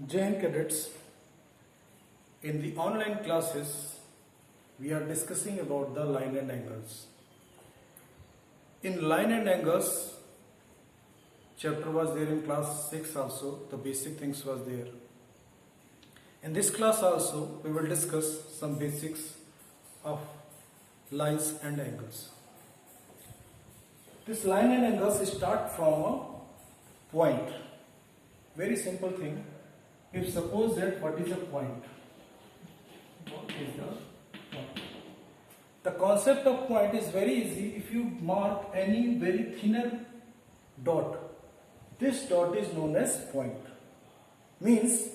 Jai cadets, in the online classes we are discussing about the line and angles. In line and angles chapter was there in class 6 also, the basic things was there. In this class also we will discuss some basics of lines and angles. This line and angles start from a point. Very simple thing. If suppose that what is a point? What is the point? The concept of point is very easy. If you mark any very thinner dot, this dot is known as point. Means,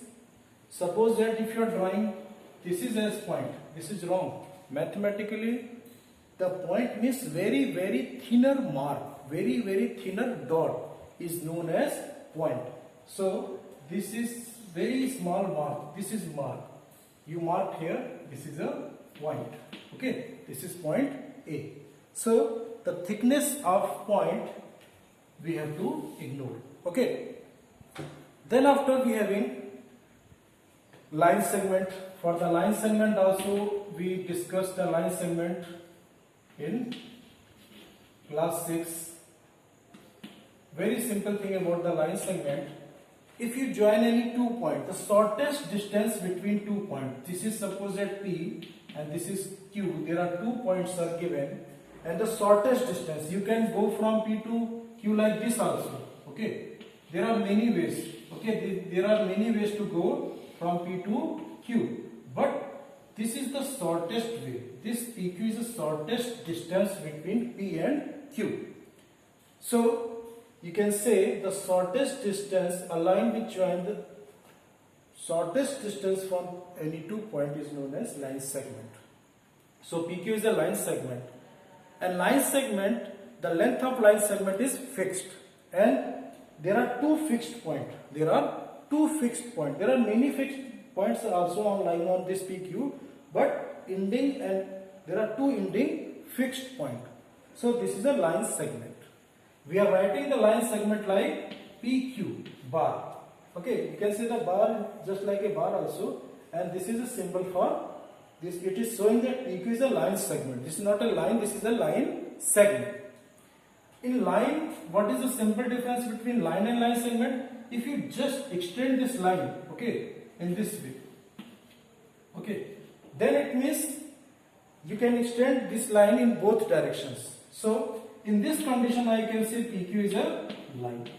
suppose that if you are drawing, this is as point, this is wrong. Mathematically, the point means very thinner mark, very thinner dot is known as point. So, this is very small mark, this is mark. You marked here, this is a point. Okay, this is point A. So, the thickness of point we have to ignore. Okay. Then after we having line segment. For the line segment also we discussed the line segment in class 6. Very simple thing about the line segment. If you join any 2 points, the shortest distance between 2 points, this is suppose at P and this is Q, there are 2 points are given, and the shortest distance, you can go from P to Q like this also. Okay, there are many ways. Okay, there are many ways to go from P to Q, but this is the shortest way. This PQ is the shortest distance between P and Q. So you can say the shortest distance, a line which joins the shortest distance from any 2 points is known as line segment. So PQ is a line segment, and line segment, the length of line segment is fixed, and there are 2 fixed points. There are 2 fixed points. There are many fixed points also on line on this PQ, but ending, and there are 2 ending fixed point. So this is a line segment. We are writing the line segment like PQ bar. Okay, you can see the bar just like a bar also, and this is a symbol for this. It is showing that PQ is a line segment. This is not a line, this is a line segment. In line, what is the simple difference between line and line segment? If you just extend this line, okay, in this way, okay, then it means you can extend this line in both directions. So in this condition, I can say PQ is a line.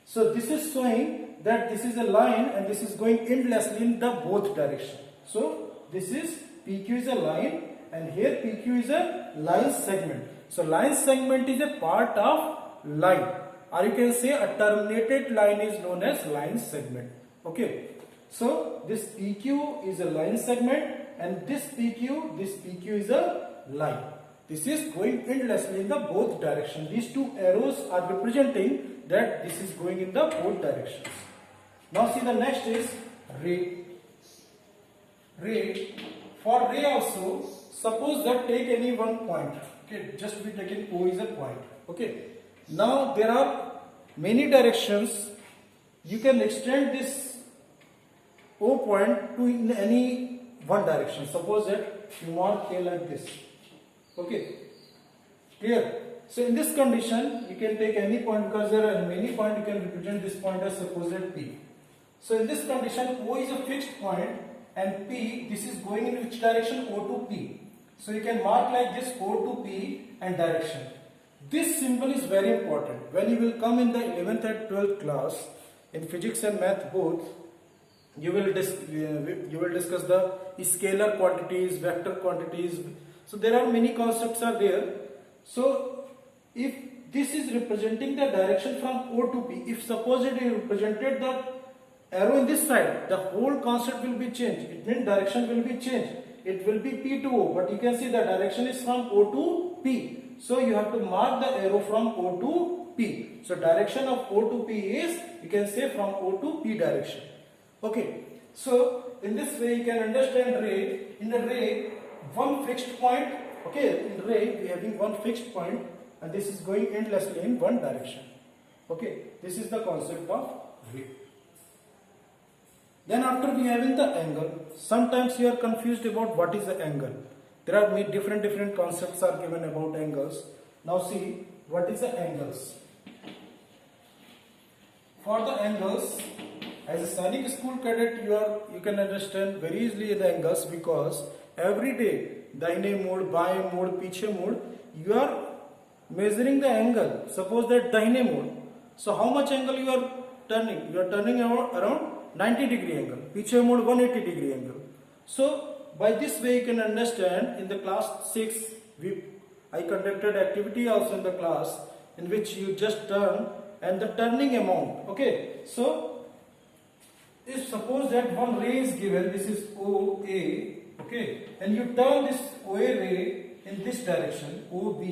So this is showing that this is a line and this is going endlessly in the both direction. So this is PQ is a line, and here PQ is a line segment. So line segment is a part of line, or you can say a terminated line is known as line segment. Okay. So this PQ is a line segment, and this PQ is a line. This is going endlessly in the both directions. These 2 arrows are representing that this is going in the both directions. Now see, the next is ray. Ray. For ray also, suppose that take any one point. Okay, just we taking O is a point. Okay. Now there are many directions. You can extend this O point to in any one direction. Suppose that you mark here like this. Okay, clear? So in this condition, you can take any point because there are many points. You can represent this point as suppose that P. So in this condition, O is a fixed point, and P, this is going in which direction? O to P. So you can mark like this O to P and direction. This symbol is very important. When you will come in the 11th and 12th class, in physics and math both, you will discuss the scalar quantities, vector quantities. So there are many concepts are there. So if this is representing the direction from O to P, if suppose it is represented the arrow in this side, the whole concept will be changed. It means direction will be changed. It will be P to O, but you can see the direction is from O to P. So you have to mark the arrow from O to P. So direction of O to P is, you can say, from O to P direction. Okay. So in this way you can understand ray. In the ray, one fixed point. Okay. In ray we are having one fixed point, and this is going endlessly in one direction. Okay. This is the concept of ray. Then after we having the angle, sometimes you are confused about what is the angle. There are different concepts are given about angles. Now see what is the angles. For the angles, as a Sainik school cadet, you can understand very easily the angles, because every day दाहिने मोड़, बाएं मोड़, पीछे मोड़, you are measuring the angle. Suppose that दाहिने मोड़, so how much angle you are turning? You are turning around 90 degree angle. पीछे मोड़ 180 degree angle. So by this way you can understand. In the class 6 I conducted activity also in the class, in which you just turn and the turning amount. Okay, so if suppose that one ray is given, this is OA, okay, and you turn this OA ray in this direction, OB,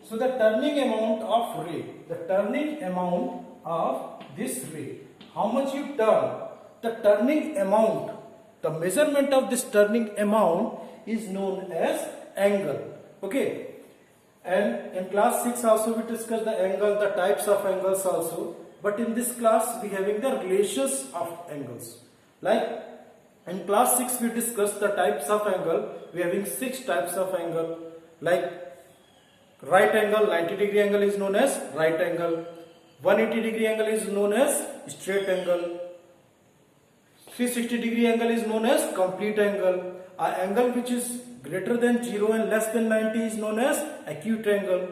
so the turning amount of ray, the turning amount of this ray, how much you turn, the turning amount, the measurement of this turning amount is known as angle. Okay, and in class 6 also we discussed the angle, the types of angles also. But in this class we having the relations of angles. Like in class 6 we discussed the types of angle. We having 6 types of angle. Like right angle, 90 degree angle is known as right angle. 180 degree angle is known as straight angle. 360 degree angle is known as complete angle. An angle which is greater than 0 and less than 90 is known as acute angle.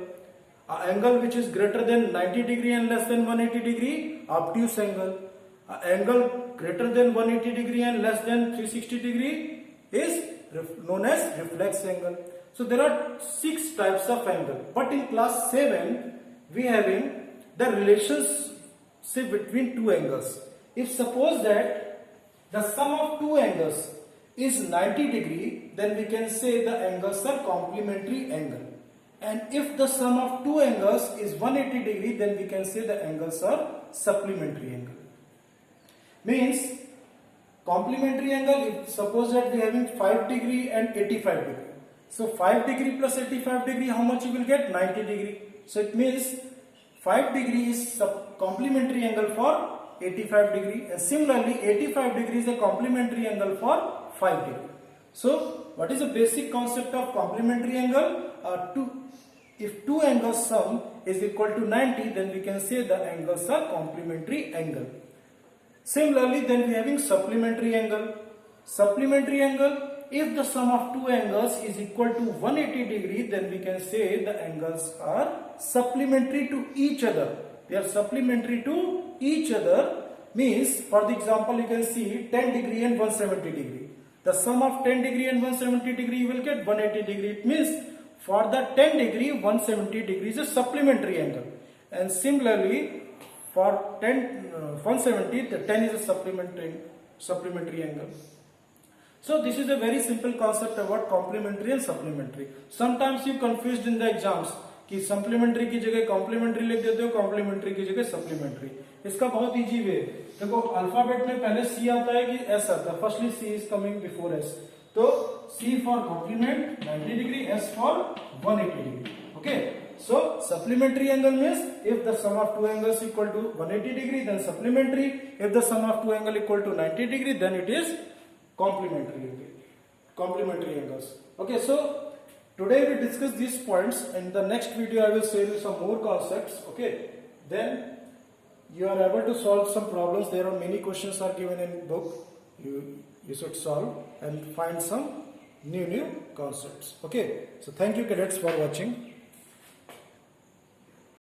An angle which is greater than 90 degree and less than 180 degree, obtuse angle. An angle greater than 180 degree and less than 360 degree is known as reflex angle. So there are 6 types of angle. But in class 7 we having the relationship between two angles. If suppose that the sum of two angles is 90 degree, then we can say the angles are complementary angle. And if the sum of two angles is 180 degree, then we can say the angles are supplementary angle. Means complementary angle, if suppose that we are having 5 degree and 85 degree. So 5 degree plus 85 degree, how much you will get? 90 degree. So it means 5 degree is complementary angle for 85 degree, and similarly 85 degree is a complementary angle for 5 degree. So what is the basic concept of complementary angle? If two angles sum is equal to 90, then we can say the angles are complementary angle. Similarly, then we are having supplementary angle. Supplementary angle, if the sum of two angles is equal to 180 degree, then we can say the angles are supplementary to each other. They are supplementary to each other. Means, for the example, you can see 10 degree and 170 degree. The sum of 10 degree and 170 degree you will get 180 degree. It means for the 10 degree 170 degree is a supplementary angle, and similarly for 170 the 10 is a supplementary angle. So this is a very simple concept about complementary and supplementary. Sometimes you confused in the exams कि supplementary की जगह complementary लिख देते हो, complementary की जगह supplementary. इसका बहुत इजी वे, देखो अल्फाबेट में पहले सी आता है कि एस आता है. Firstly C is coming before S. तो C for complement 90 degree, S for 180 degree. Okay, so supplementary angle means if the sum of two angles equal to 180 degree, then supplementary. If the sum of two angle equal to 90 degree, then it is complementary angles. Okay, so today we discuss these points. In the next video I will show you some more concepts. Okay, then you are able to solve some problems. There are many questions are given in book. You should solve and find some new concepts. Okay, so thank you cadets for watching.